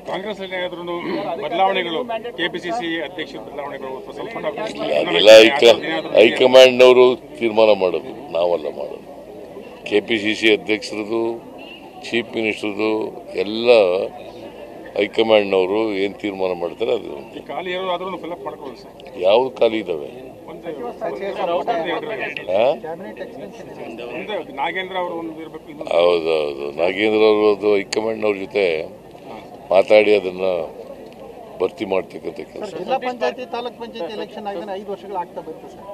ಕಾಂಗ್ರೆಸ್ ಬದಲಾವಣೆಗಳು ಕೆಪಿಸಿಸಿ ಅಧ್ಯಕ್ಷ ಬದಲಾವಣೆಗಳು ಅದೆಲ್ಲ ಹೈಕಮಾಂಡ್ನವರು ತೀರ್ಮಾನ ಮಾಡೋದು, ನಾವಲ್ಲ ಮಾಡೋದು. ಕೆಪಿಸಿಸಿ ಅಧ್ಯಕ್ಷರದು, ಚೀಫ್ ಮಿನಿಸ್ಟರ್ದು ಎಲ್ಲ ಹೈಕಮಾಂಡ್ನವರು ಏನು ತೀರ್ಮಾನ ಮಾಡ್ತಾರೆ ಅದು. ಯಾವ್ದು ಖಾಲಿ ಇದಾವೆ? ಹೌದೌದು, ನಾಗೇಂದ್ರ ಅವರು ಅದು ಹೈಕಮಾಂಡ್ನವ್ರ ಜೊತೆ ಮಾತಾಡಿ ಅದನ್ನ ಭರ್ತಿ ಮಾಡ್ತಕ್ಕಂಥ ಕೆಲಸ. ಜಿಲ್ಲಾ ಪಂಚಾಯತಿ ತಾಲೂಕ್ ಪಂಚಾಯತಿ ಎಲೆಕ್ಷನ್ ಆಗಿದೆ 5 ವರ್ಷಗಳು ಆಗ್ತಾ ಬಂತು ಸರ್.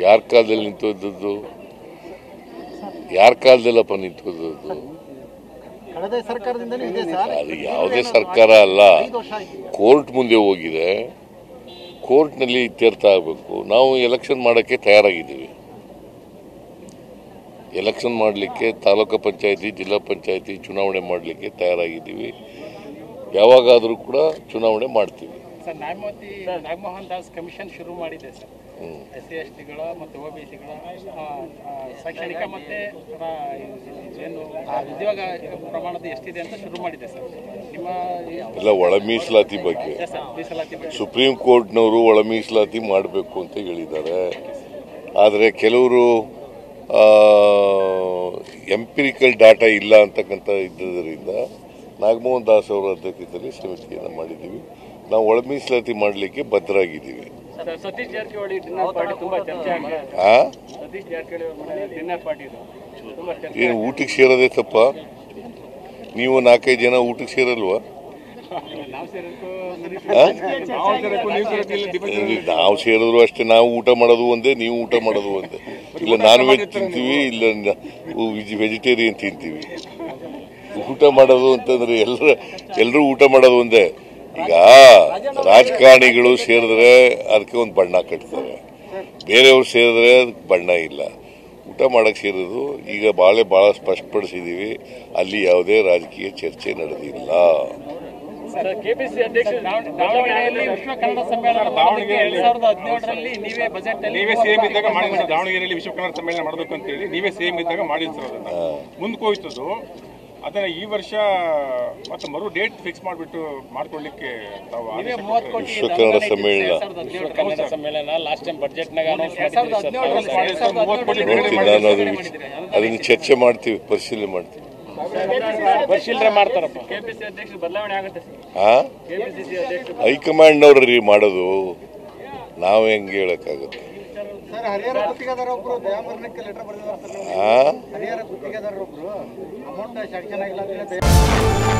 ಯಾರ ಕಾಲದಲ್ಲಿ ನಿಂತೋದದ್ದು? ಯಾರ ಕಾಲದಲ್ಲಪ್ಪ ನಿಂತೋದದ್ದು? ಕಳೆದ ಸರ್ಕಾರದಿಂದಲೇ ಇದೆ ಸರ್. ಅದು ಯಾವುದೇ ಸರ್ಕಾರ ಅಲ್ಲ, ಕೋರ್ಟ್ ಮುಂದೆ ಹೋಗಿದೆ, ಕೋರ್ಟ್ನಲ್ಲಿ ಇತ್ಯರ್ಥ ಆಗಬೇಕು. ನಾವು ಎಲೆಕ್ಷನ್ ಮಾಡೋಕ್ಕೆ ತಯಾರಾಗಿದ್ದೀವಿ. ಎಲೆಕ್ಷನ್ ಮಾಡಲಿಕ್ಕೆ ತಾಲೂಕು ಪಂಚಾಯತಿ, ಜಿಲ್ಲಾ ಪಂಚಾಯತಿ ಚುನಾವಣೆ ಮಾಡಲಿಕ್ಕೆ ತಯಾರಾಗಿದ್ದೀವಿ. ಯಾವಾಗಾದರೂ ಕೂಡ ಚುನಾವಣೆ ಮಾಡ್ತೀವಿ. ಸರ್, ನಾಗಮೋಹನ್ ದಾಸ್ ಕಮಿಷನ್ ಶುರು ಮಾಡಿದೆ ಸರ್. SC STಗಳ ಮತ್ತು OBCಗಳ ಶೈಕ್ಷಣಿಕ ಮತ್ತೆ ಏನು ಉದ್ಯೋಗ ಪ್ರಮಾಣದ ಎಷ್ಟಿದೆ ಅಂತ ಶುರು ಮಾಡಿದೆ ಸರ್. ನಿಮ್ಮ ಎಲ್ಲ ಒಳ ಮೀಸಲಾತಿ ಬಗ್ಗೆ ಸುಪ್ರೀಂ ಕೋರ್ಟ್ನವರು ಒಳ ಮೀಸಲಾತಿ ಮಾಡಬೇಕು ಅಂತ ಹೇಳಿದ್ದಾರೆ. ಆದರೆ ಕೆಲವರು ಎಂಪಿರಿಕಲ್ ಡಾಟಾ ಇಲ್ಲ ಅಂತಕ್ಕಂಥ ಇದ್ದರಿಂದ ನಾಗಮೋಹನ್ ದಾಸ್ ಅವರ ಅಧ್ಯಕ್ಷತೆಯಲ್ಲಿ ಸಮಿತಿಯನ್ನು ಮಾಡಿದ್ದೀವಿ. ನಾವು ಒಳ ಮೀಸಲಾತಿ ಮಾಡಲಿಕ್ಕೆ ಬದ್ಧರಾಗಿದ್ದೀವಿ. ಸತೀಶ್ ಜಾರಕಿಹೊಳಿ ಡಿನ್ನರ್ ಪಾರ್ಟಿ ತುಂಬಾ ಚರ್ಚೆ ಆಗಿದೆ. ಸತೀಶ್ ಜಾರಕಿಹೊಳಿ ಡಿನ್ನರ್ ಪಾರ್ಟಿ ಏನು ಊಟಕ್ಕೆ ಸೇರೋದೇ ತಪ್ಪ? ನೀವು 4-5 ಜನ ಊಟಕ್ಕೆ ಸೇರಲ್ವಾ? ನಾವು ಸೇರಿದ್ರು ಅಷ್ಟೇ. ನಾವು ಊಟ ಮಾಡೋದು ಒಂದೇ, ನೀವು ಊಟ ಮಾಡೋದು ಒಂದೇ. ಇಲ್ಲ ನಾನ್ ವೆಜ್ ತಿಂತೀವಿ, ಇಲ್ಲ ವೆಜಿಟೇರಿಯನ್ ತಿಂತೀವಿ. ಊಟ ಮಾಡೋದು ಅಂತಂದ್ರೆ ಎಲ್ಲರೂ ಊಟ ಮಾಡೋದು ಒಂದೇ. ಈಗ ರಾಜಕಾರಣಿಗಳು ಸೇರಿದ್ರೆ ಅದಕ್ಕೆ ಒಂದು ಬಣ್ಣ ಕಟ್ತಾರೆ, ಬೇರೆಯವ್ರು ಸೇರಿದ್ರೆ ಅದಕ್ಕೆ ಬಣ್ಣ ಇಲ್ಲ. ಊಟ ಮಾಡಕ್ಕೆ ಸೇರೋದು ಈಗ ಬಹಳ ಸ್ಪಷ್ಟಪಡಿಸಿದ್ದೀವಿ. ಅಲ್ಲಿ ಯಾವುದೇ ರಾಜಕೀಯ ಚರ್ಚೆ ನಡೆದಿಲ್ಲ. ಕೆಪಿಸಿಸಿ ಅಧ್ಯಕ್ಷ ದಾವಣಗೆರೆಯಲ್ಲಿ ವಿಶ್ವ ಕನ್ನಡ ಸಮ್ಮೇಳನ ದಾವಣಗೆರೆಯಲ್ಲಿ 2017ರಲ್ಲಿ ನೀವೇ ಸಿಎಂ ಇದ್ದಾಗ ಮಾಡಿದ. ದಾವಣಗೆರೆಯಲ್ಲಿ ವಿಶ್ವ ಕನ್ನಡ ಸಮ್ಮೇಳನ ಮಾಡಬೇಕು ಅಂತ ಹೇಳಿ ನೀವೇ ಸಿಎಂ ಇದ್ದಾಗ ಮಾಡಿದ ಸರ್. ಅದನ್ನ ಮುಂದಕ್ಕೆ ಹೋಯ್ತದು. ಅದನ್ನ ಈ ವರ್ಷ ಮತ್ತೆ ಮರು ಡೇಟ್ ಫಿಕ್ಸ್ ಮಾಡಿಬಿಟ್ಟು ಮಾಡ್ಕೊಳ್ಳಿಕ್ಕೆ ವಿಶ್ವ ಕನ್ನಡ ಸಮ್ಮೇಳನ ಲಾಸ್ಟ್ ಟೈಮ್ ಬಜೆಟ್ನಾಗ ಅದನ್ನ ಚರ್ಚೆ ಮಾಡ್ತೀವಿ, ಪರಿಶೀಲನೆ ಮಾಡ್ತೀವಿ. ಪರಿಶೀಲನೆ ಮಾಡ್ತಾರಪ್ಪ. ಕೆಪಿಸಿಸಿ ಅಧ್ಯಕ್ಷ ಬದಲಾವಣೆ ಆಗುತ್ತೆ ಸರ್. ಹೈಕಮಾಂಡ್ನವ್ರಿ ಮಾಡೋದು, ನಾವು ಹೆಂಗೆ ಹೇಳಕ್ಕಾಗುತ್ತೆ? ಸರ್, ಹರಿಹರ ಗುತ್ತಿಗೆದಾರೊಬ್ರು ದಯಾಮರಣಕ್ಕೆ ಲೆಟರ್ ಬರೆದಿದ್ದಾರೆ ಸರ್. ಹರಿಹರ ಗುತ್ತಿಗೆದಾರೊಬ್ರು ಅಮೌಂಟ್ ಶಾಂಕ್ಷನ್ ಆಗಿಲ್ಲ ಅಂತ ಹೇಳಿ